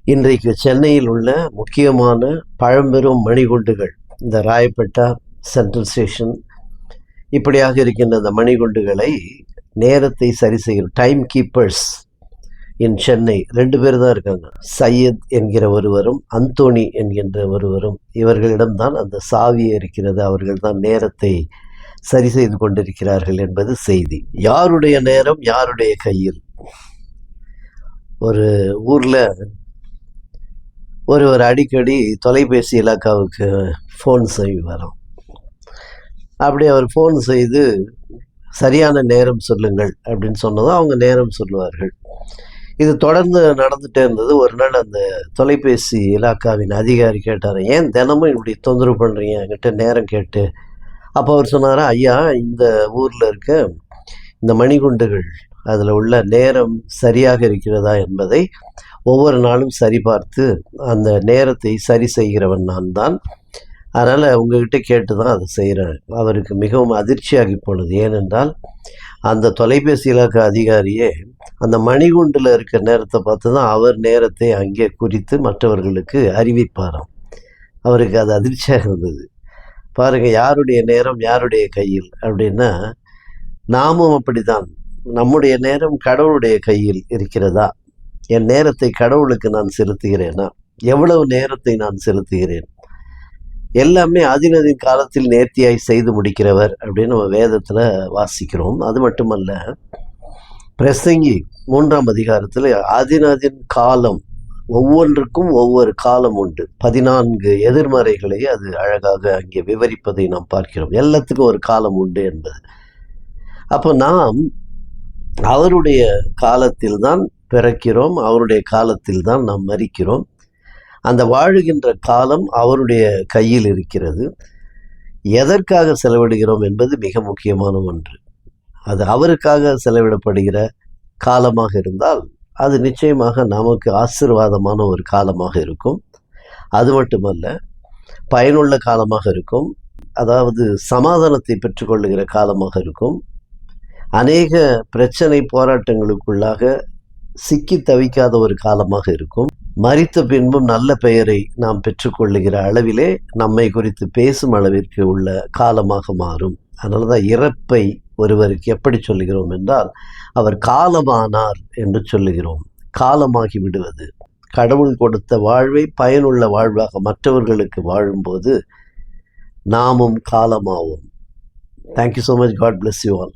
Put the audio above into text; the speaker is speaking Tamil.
இன்றைக்கு சென்னையில் உள்ள முக்கியமான பழம்பெரும் மணிகுண்டுகள், இந்த ராயப்பேட்டா, சென்ட்ரல் ஸ்டேஷன் இப்படியாக இருக்கின்ற அந்த மணிகுண்டுகளை நேரத்தை சரி செய்கிற டைம் கீப்பர்ஸ் இன் சென்னை 2 பேர் தான் இருக்காங்க. சையத் என்கிற ஒருவரும் அந்தோணி என்கின்ற ஒருவரும். இவர்களிடம்தான் அந்த சாவி இருக்கிறது. அவர்கள் தான் நேரத்தை சரி செய்து கொண்டிருக்கிறார்கள் என்பது செய்தி. யாருடைய நேரம் யாருடைய கையில்? ஒரு ஊரில் ஒருவர் அடிக்கடி தொலைபேசி இலாக்காவுக்கு ஃபோன் செய்வாராம். அப்படி அவர் ஃபோன் செய்து சரியான நேரம் சொல்லுங்கள் அப்படின்னு சொன்னதும் அவங்க நேரம் சொல்லுவார்கள். இது தொடர்ந்து நடந்துகிட்டே இருந்தது. ஒரு நாள் அந்த தொலைபேசி இலாக்காவின் அதிகாரி கேட்டார், ஏன் தினமும் இப்படி தொந்தரவு பண்ணுறீங்க என்கிட்ட நேரம் கேட்டு? அப்போ அவர் சொன்னாரா, ஐயா, இந்த ஊரில் இருக்க இந்த மணிகுண்டுகள் அதில் உள்ள நேரம் சரியாக இருக்கிறதா என்பதை ஒவ்வொரு நாளும் சரிபார்த்து அந்த நேரத்தை சரி செய்கிறவன் நான் தான். அதனால் உங்ககிட்ட கேட்டு தான் அதை செய்கிறேன். அவருக்கு மிகவும் அதிர்ச்சியாகி போனது. ஏனென்றால் அந்த தொலைபேசி இலாக்க அதிகாரியே அந்த மணிகுண்டில் இருக்க நேரத்தை பார்த்து தான் அவர் நேரத்தை அங்கே குறித்து மற்றவர்களுக்கு அறிவிப்பாராம். அவருக்கு அது அதிர்ச்சியாக இருந்தது. பாருங்கள், யாருடைய நேரம் யாருடைய கையில் அப்படின்னா, நாமும் அப்படித்தான். நம்முடைய நேரம் கடவுளுடைய கையில் இருக்கிறதா? என் நேரத்தை கடவுளுக்கு நான் செலுத்துகிறேனா? எவ்வளவு நேரத்தை நான் செலுத்துகிறேன்? எல்லாமே அதினதின் காலத்தில் நேர்த்தியாய் செய்து முடிக்கிறவர் அப்படின்னு நம்ம வேதத்தில் வாசிக்கிறோம். அது மட்டுமல்ல, பிரசங்கி 3ஆம் அதிகாரத்தில் அதினதின் காலம், ஒவ்வொன்றுக்கும் ஒவ்வொரு காலம் உண்டு. 14 எதிர்மறைகளை அது அழகாக அங்கே விவரிப்பதை நாம் பார்க்கிறோம். எல்லாத்துக்கும் ஒரு காலம் உண்டு என்பது. அப்போ நாம் அவருடைய காலத்தில் தான் பிறக்கிறோம், அவருடைய காலத்தில் தான் நாம் மரிக்கிறோம். அந்த வாழுகின்ற காலம் அவருடைய கையில் இருக்கிறது. எதற்காக செலவிடுகிறோம் என்பது மிக முக்கியமான ஒன்று. அது அவருக்காக செலவிடப்படுகிற காலமாக இருந்தால் அது நிச்சயமாக நமக்கு ஆசீர்வாதமான ஒரு காலமாக இருக்கும். அது மட்டுமல்ல, பயனுள்ள காலமாக இருக்கும். அதாவது சமாதானத்தை பெற்றுக்கொள்ளுகிற காலமாக இருக்கும். அநேக பிரச்சனை போராட்டங்களுக்குள்ளாக சிக்கி தவிக்காத ஒரு காலமாக இருக்கும். மரித்த பின்பும் நல்ல பெயரை நாம் பெற்றுக்கொள்ளுகிற அளவிலே நம்மை குறித்து பேசும் அளவிற்கு உள்ள காலமாக மாறும். அதனால தான் இறப்பை ஒருவருக்கு எப்படி சொல்லுகிறோம் என்றால், அவர் காலமானார் என்று சொல்லுகிறோம். காலமாகி விடுவது. கடவுள் கொடுத்த வாழ்வை பயனுள்ள வாழ்வாக மற்றவர்களுக்கு வாழும்போது நாமும் காலமாவோம். Thank you so much. God bless you all.